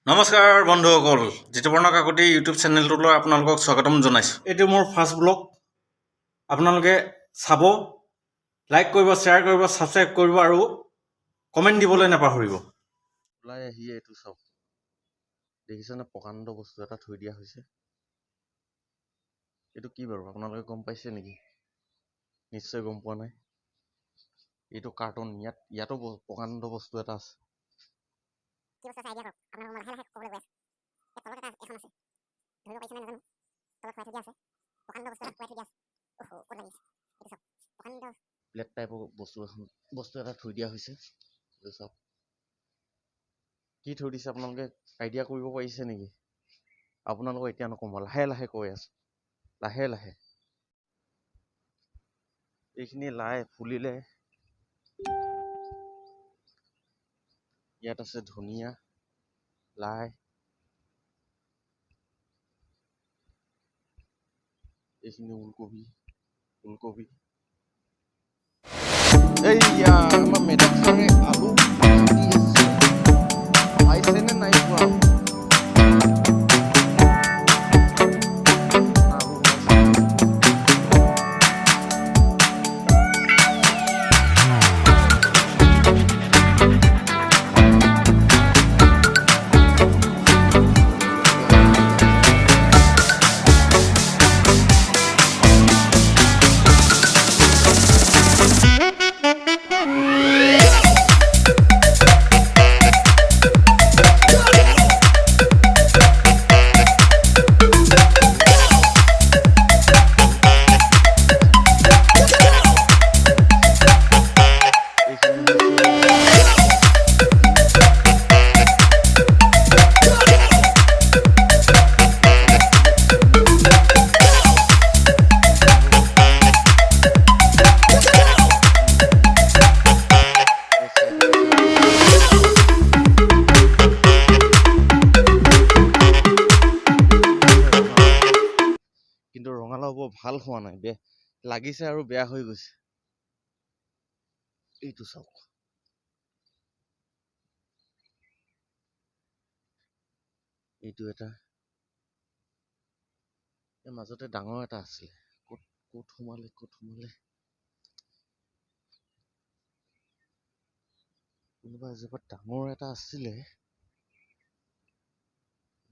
নমস্কাৰ বন্ধুসকল, জিতুবৰ্ণ কাকতি ইউটিউব চেনেলটোলৈ আপোনালোকক স্বাগতম জনাইছোঁ। এইটো মোৰ ফাৰ্ষ্ট ব্লগ। আপোনালোকে চাব, লাইক কৰিব, শ্বেয়াৰ কৰিব, ছাবস্ক্ৰাইব কৰিব আৰু কমেণ্ট দিবলৈ নাপাহৰিব। ওলাই আহিয়ে এইটো চাওক, দেখিছেনে প্ৰকাণ্ড বস্তু এটা থৈ দিয়া হৈছে। এইটো কি বাৰু আপোনালোকে গম পাইছে নেকি? নিশ্চয় গম পোৱা নাই। এইটো কাৰ্টুন, ইয়াতো প্ৰকাণ্ড বস্তু এটা আছে। কি বস্তু আছে আইডিয়া কৰক। আপোনালোকক মই লাহে লাহে ক'বলৈ গৈ আছোঁ। এই তলত এখন আছে, ধৰিব পাৰিছেনে নাজানো। তলত খুৱাই থৈ দিয়া আছে, প্ৰকাণ্ড বস্তু এটা খুৱাই থৈ দিয়া আছে। অহ, ক'ত লাগিছে এইটো চাওক, প্ৰকাণ্ড প্লেট টাইপৰ বস্তু এটা থৈ দিয়া হৈছে। এইটো চাওক, কি থৈ দিছে আপোনালোকে আইডিয়া কৰিব পাৰিছে নেকি? আপোনালোকক এতিয়া নকওঁ, মই লাহে লাহে কৈ আছোঁ, লাহে লাহে। এইখিনি লাই ফুলিলে, ইয়াত আছে ধনিয়া, লাই, এইখিনি ফুলকবি। এইয়া আমাৰ মেডাম ছাৰে আলু কাটি আছে, পাইছেনে নাই পোৱা? কিন্তু ৰঙালাও বৰ ভাল হোৱা নাই, লাগিছে আৰু বেয়া হৈ গৈছে। এইটো চাওক, এইটো এটা, এই মাজতে ডাঙৰ এটা আছিলে, ক'ত সোমালে কোনোবা এজোপা ডাঙৰ এটা আছিলে,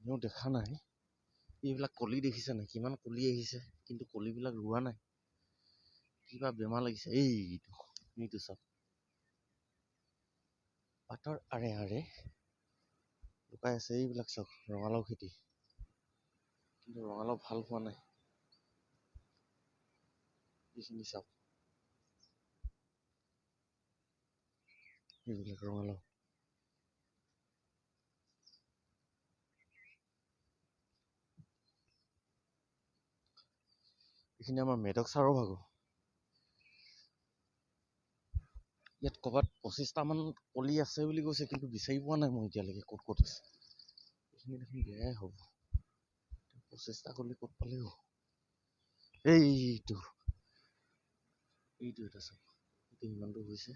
এনেও দেখা নাই। এইবিলাক কলি দেখিছে নাই, কিমান কলি আহিছে, কিন্তু কলিবিলাক ৰোৱা নাই, কিবা বেমাৰ লাগিছে। এইটো চাওক, পাতৰ আৰে আৰে লুকাই আছে। এইবিলাক চাওক, ৰঙালাও খেতি, কিন্তু ৰঙালাও ভাল হোৱা নাই। এইখিনি চাওক, এইবিলাক ৰঙালাও। এইখিনি আমাৰ মেডক ছাৰৰ ভাগৰ। ইয়াত ক'ৰবাত 25টামান কলি আছে বুলি কৈছে, কিন্তু বিচাৰি পোৱা নাই মই এতিয়ালৈকে ক'ত আছে। এইখিনি দেখোন বেয়াই হ'ব, 25টা কলি ক'ত পালে হ'ব। এইটো এটা চাওক, এইটো ইমানটো হৈছে।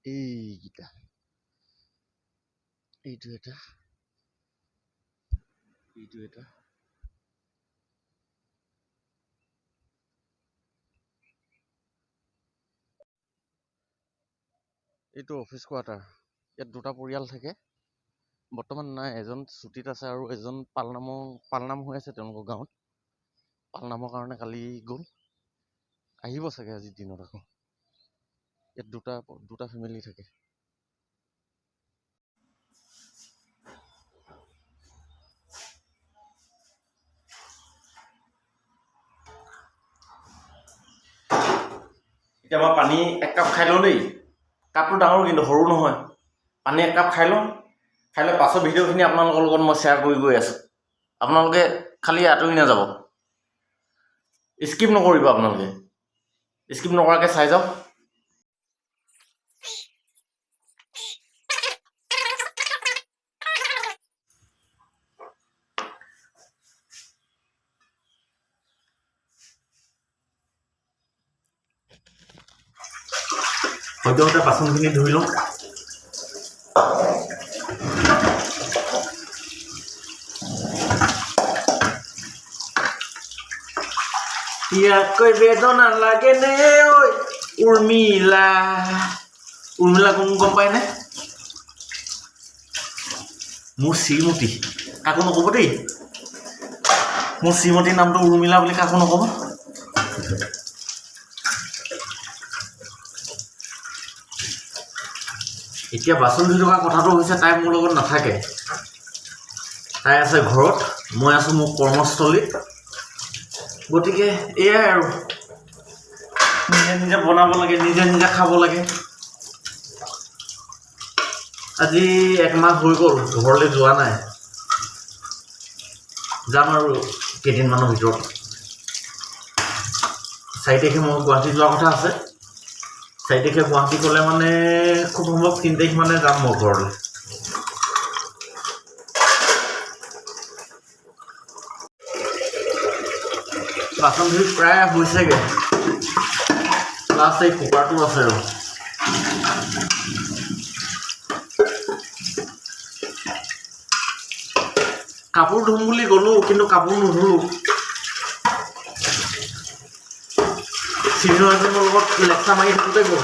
এইকেইটা, এইটো এটা, এইটো অফিচ কোৱাৰ্টাৰ। ইয়াত দুটা পৰিয়াল থাকে, বৰ্তমান নাই, এজন ছুটীত আছে আৰু এজন পালনাম হৈ আছে তেওঁলোকৰ গাঁৱত। পালনামৰ কাৰণে কালি গ'ল, আহিব চাগে আজিৰ দিনত আকৌ। ইয়াত দুটা ফেমিলি থাকে। এতিয়া মই পানী 1 কাপ খাই লওঁ দেই। কাপটো ডাঙৰ কিন্তু সৰু নহয়। পানী 1 কাপ খাই লওঁ, খাই লৈ পাছৰ ভিডিঅ'খিনি আপোনালোকৰ লগত মই শ্বেয়াৰ কৰি গৈ আছোঁ। আপোনালোকে খালি আঁতৰি নাযাব, স্কিপ নকৰিব। আপোনালোকে স্কিপ নকৰাকৈ চাই যাওক। সদ্যহতে বাচনখিনি ধুই লওঁ। ইয়াকৈ বেদনা লাগে নে ঐ উৰ্মিলা। উৰ্মিলা কোন গম পায়নে? মোৰ শ্ৰীমতী। কাকো নক'ব দেই, মোৰ শ্ৰীমতীৰ নামটো উৰ্মিলা বুলি কাকো নক'ব। এতিয়া বাচন ধুই থকা কথাটো হৈছে তাই মোৰ লগত নাথাকে, তাই আছে ঘৰত, মই আছোঁ মোৰ কৰ্মস্থলীত। গতিকে এয়াই আৰু নিজে নিজে বনাব লাগে, নিজে নিজে খাব লাগে। আজি 1 মাহ হৈ গ'ল ঘৰলৈ যোৱা নাই, যাম আৰু কেইদিনমানৰ ভিতৰত। 4 তাৰিখে মই গুৱাহাটী যোৱাৰ কথা আছে। 4 তাৰিখে গুৱাহাটী গ'লে মানে খুব সম্ভৱ 3 তাৰিখ মানে যাম মই ঘৰলৈ। বাচন ধুই প্ৰায় হৈছেগৈ, লাষ্ট এই কুকাৰটো আছে আৰু। কাপোৰ ধুম বুলি গ'লোঁ, কিন্তু কাপোৰ নুধুলোঁ। চিনিয়ৰ এজনৰ লগত লেকচাৰ মাৰি থাকোঁতে গ'ল।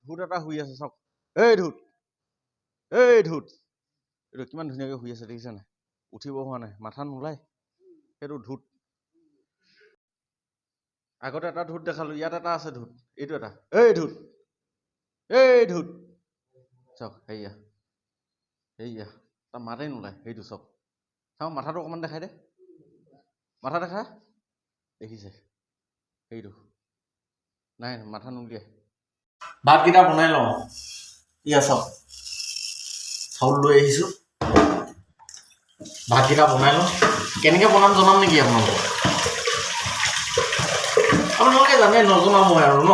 ধূত এটা শুই আছে চাওক, এই ধূত, এই ধূত। এইটো কিমান ধুনীয়াকৈ শুই আছে দেখিছে নাই? উঠিব হোৱা নাই, মাথা নোলায়। সেইটো ধূত। আগতে এটা ধূত দেখালো, ইয়াত এটা আছে ধূত, এইটো এটা। এই ধূত, এই ধূত। চাওক সেয়া, সেয়া তাৰ মাতেই নোলায়। সেইটো চাওক, চাওক মাথাটো অকণমান দেখাই দে, মাথা দেখা, দেখিছে? সেইটো নাই, মাথা নুলিয়াই। ভাতকেইটা বনাই লওঁ। ইয়া চাওক, চাউল লৈ আহিছোঁ, ভাতকেইটা বনাই লওঁ। কেনেকৈ বনাম জনাম নেকি আপোনালোকক? আপোনালোকে জানে, নজনাওঁ মই আৰু ন।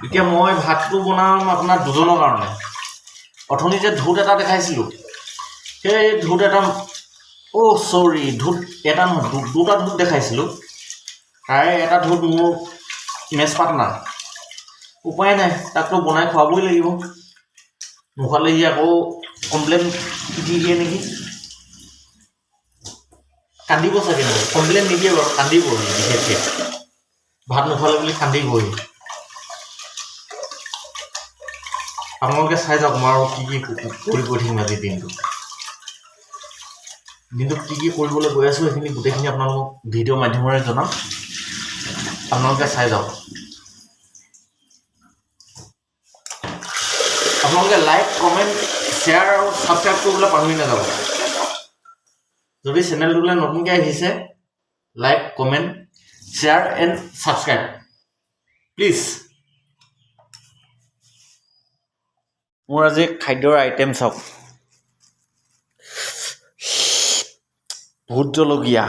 এতিয়া মই ভাতটো বনাম আপোনাৰ 2জনৰ কাৰণে। অথনি যে ধূত এটা দেখাইছিলোঁ, সেই ধূত এটা, চৰি, ধূত এটা নহয়, 2টা ধূত দেখাইছিলোঁ। তাৰে এটা ধূত মোৰ মেচ পাৰ্টনাৰ। উপায় নাই, তাকতো বনাই খুৱাবই লাগিব। নোখোৱালে সি আকৌ কমপ্লেইন দি দিয়ে নেকি? কান্দিব চাগে, কমপ্লেইন নিদিয়ে বাৰু, কান্দিব বিশেষকৈ। ভাত নোখোৱালে বুলি কান্দিবই। আপোনালোকে চাই যাওক মই আৰু কি কি কৰি গৈ থাকিম আজিৰ দিনটোত কি কি কৰিবলৈ গৈ আছোঁ, সেইখিনি গোটেইখিনি আপোনালোকক ভিডিঅ' মাধ্যমেৰে জনাম। আপোনালোকে চাই যাওক। আপোনালোকে লাইক, কমেণ্ট, শ্বেয়াৰ আৰু ছাবস্ক্ৰাইব কৰিবলৈ পাহৰি নাযাব। যদি চেনেলটোলৈ নতুনকৈ আহিছে, like, comment, share and subscribe please. মোৰ আজি খাদ্যৰ আইটেম চাওক, ভোট জলকীয়া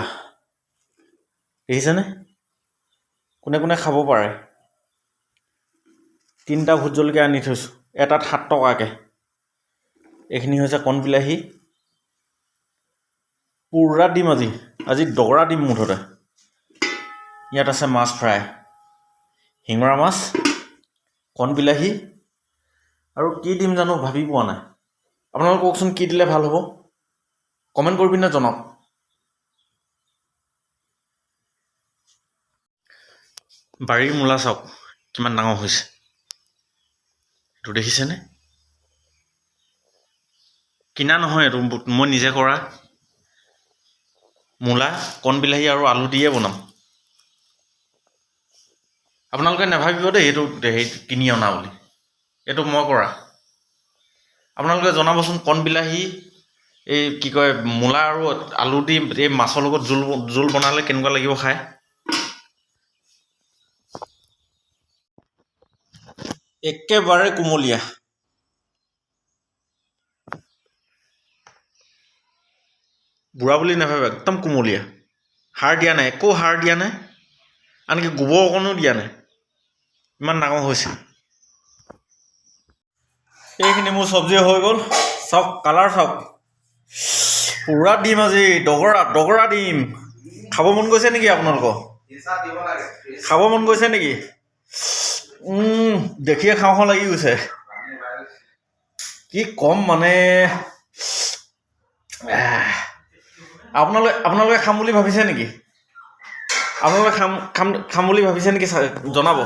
দেখিছেনে? কোনে কোনে খাব পাৰে? 3টা ভোট জলকীয়া আনি থৈছোঁ, এটাত 7 টকাকৈ। এইখিনি হৈছে কণ বিলাহী, পুৰা দিম আজি দগৰা দিম মুঠতে। ইয়াত আছে মাছ ফ্ৰাই, শিঙৰা মাছ, কণ বিলাহী, আৰু কি দিম জানো ভাবি পোৱা নাই। আপোনালোকে কওকচোন কি দিলে ভাল হ'ব, কমেণ্ট কৰি পিনে জনাওক। বাৰীৰ মূলা চাওক কিমান ডাঙৰ হৈছে, এইটো দেখিছেনে? কিনা নহয়, এইটো মই নিজে কৰা মূলা, কণ বিলাহী আৰু আলু দিয়ে বনাম। আপোনালোকে নাভাবিব দেই এইটো কিনি অনা বুলি, এইটো মই কৰা। আপোনালোকে জনাবচোন, কণ বিলাহী, এই কি কয়, মূলা আৰু আলু দি এই মাছৰ লগত জোল বনালে কেনেকুৱা লাগিব খাই। একেবাৰে কুমলীয়া। বুঢ়া বুলি নাভাবে, একদম কোমলীয়া, সাৰ দিয়া নাই, একো সাৰ দিয়া নাই, আনকি গোবৰ অকণো দিয়া নাই, ইমান ডাঙৰ হৈছে। এইখিনি মোৰ চব্জি হৈ গ'ল, চাওক কালাৰ চাওক, পুৰা ডিম আজি, দগৰা ডিম। খাব মন গৈছে নেকি আপোনালোকৰ? খাব মন গৈছে নেকি? দেখিয়ে খাওঁ খাওঁ লাগি গৈছে। কি কম মানে, আপোনালোকে খাম বুলি ভাবিছে নেকি? আপোনালোকে খাম বুলি ভাবিছে নেকি জনাব।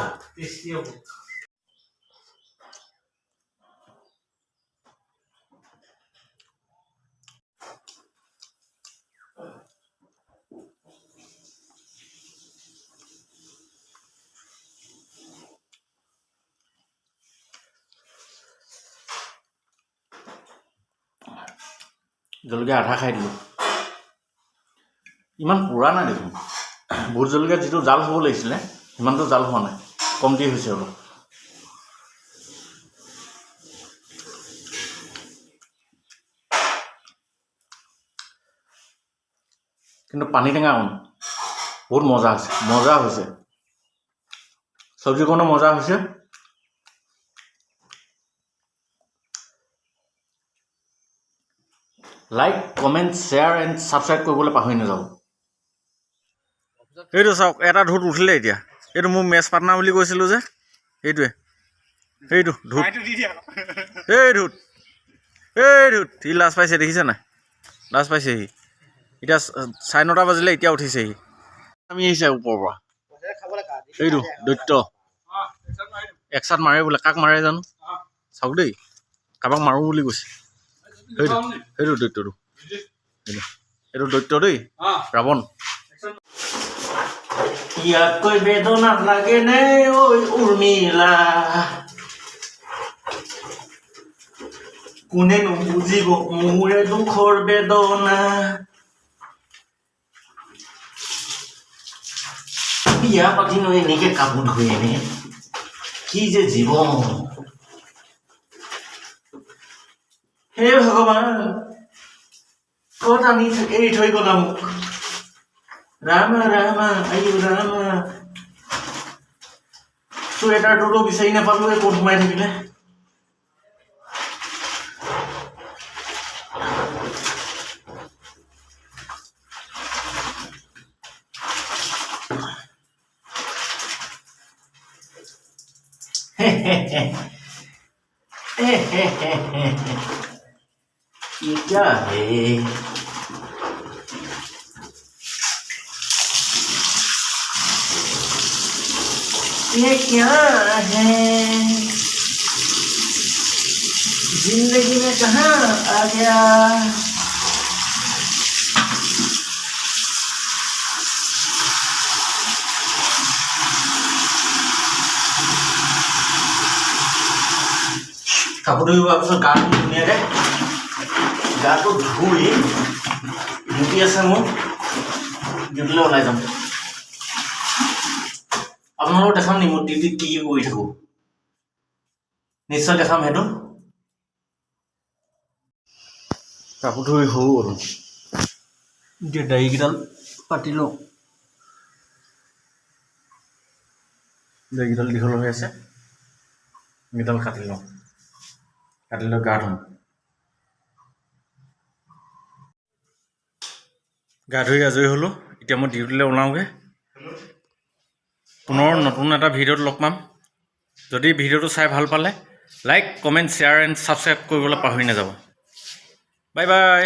জলকীয়া আধা খাই দিলোঁ, ইমান পুৰা নাই দেখোন। ভোট জলকীয়া যিটো জাল হ'ব লাগিছিলে সিমানটো জাল হোৱা নাই, কমটি হৈছে অলপ। কিন্তু পানী টেঙা বহুত মজা হৈছে, চব্জিকণো মজা হৈছে। Like, comment, share and subscribe কৰিবলৈ পাহৰি নাযাব। এইটো চাওক, এটা ধোঁত উঠিলে এতিয়া। এইটো মোৰ মেচ পাৰ্টনাৰ বুলি কৈছিলোঁ যে, সেইটো ধোঁত, এই ধোঁত সি লাজ পাইছে, দেখিছে নাই? লাজ পাইছে সি। এতিয়া 9:30 বাজিলে, এতিয়া উঠিছেহি। আমি আহিছে ওপৰৰ পৰা, এইটো দৈত্য একচাট মাৰে বোলে। কাক মাৰে জানো, চাওক দেই, কাৰোবাক মাৰোঁ বুলি কৈছে। সেইটো দৈত্যটো, এইটো দৈত্য দেই, ৰাৱণ। ইয়াতকৈ বেদনা লাগে নে ঐ উৰ্মিলা, কোনে নুবুজিব মোৰে দুখৰ বেদনা। বিয়া পাতি নৈ এনেকে কাপোৰ ধুই এনে, কি যে জীৱন। হে ভগৱান, ক'ত আনি এৰি থৈ গলা মোক, ৰামা ৰামা আয়ু ৰামা। চুৱেটাৰটোতো বিচাৰি নাপালোৱে, ক'ত সোমাই থাকিলে। ये क्या है, ये क्या है, जिंदगी में कहाँ आ गया। কাপোৰ ধুই হোৱাৰ পিছত গাটো ধুনীয়াকৈ গাটো ধুই ডিউটি আছে মোৰ, ডিউটিলৈ ওলাই যাম। আপোনালোকক দেখাম নি মোৰ ডিউটিত কি কৰি থাকোঁ, নিশ্চয় দেখাম সেইটো। কাপোৰ ধুই হৈ গ'ল, এতিয়া দাড়িকেইডাল পাতি লওঁ। দাড়িকেইডাল দীঘল হৈ আছে, এইকেইডাল কাটি লওঁ, কাটি লৈ গা ধুম। গা ধুই আজৰি হ'লোঁ, এতিয়া মই ডিউটিলৈ ওলাওঁগৈ। পুনৰ নতুন এটা ভিডিঅ'ত লগ পাম। যদি ভিডিঅ'টো চাই ভাল পালে like, comment, share and subscribe কৰিবলৈ পাহৰি নাযাব। Bye bye.